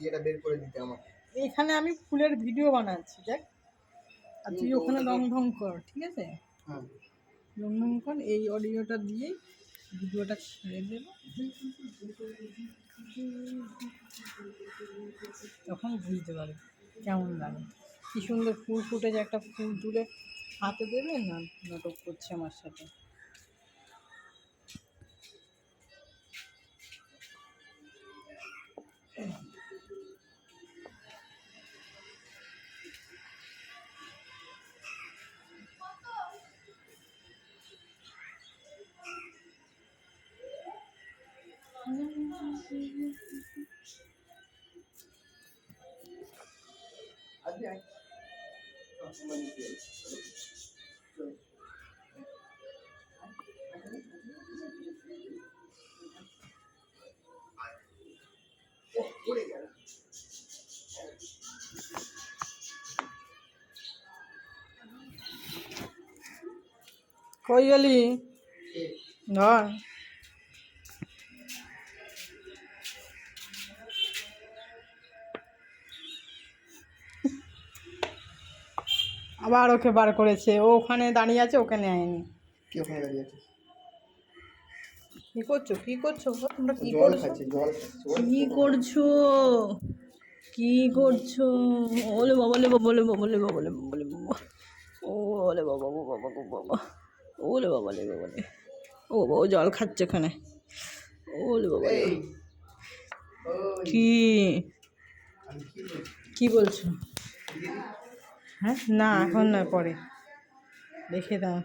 এটা বের করে দিতে আমাকে। এখানে আমি ফুলের ভিডিও বানাচ্ছি দেখ, আর তুই ওখানে রং ঢং কর, ঠিক আছে? হ্যাঁ রং ঢং কর, এই অডিওটা দিয়েই ভিডিওটা ছেড়ে দেবো, তখন বুঝতে পারবে কেমন লাগে। কী সুন্দর ফুল ফুটেছে, একটা ফুল তুলে হাতে দেবে না, নাটক করছে আমার সাথে। কই গেলি? ধর আবার ওকে বার করেছে, ও ওখানে দাঁড়িয়ে আছে, ওকে নেয়নি। কি ওখানে দাঁড়িয়ে আছে? কি করছো, কি করছো তোমরা, কি জল করছো, খাচ্ছে, জল খাচ্ছে। কি করছো, কি করছো? ওলে বাবা, ওলে বাবা, ওলে বাবা, ওলে বাবা, ওলে বাবা, ওলে বাবা, ওলে বাবা, ও বাবা, ও বাবা, ওলে বাবা, ওলে বাবা, ও বাবা, ও জল খাচ্ছে ওখানে, ওলে বাবা। কি কি বলছো? হ্যাঁ না, এখন না, পরে রেখে দাও।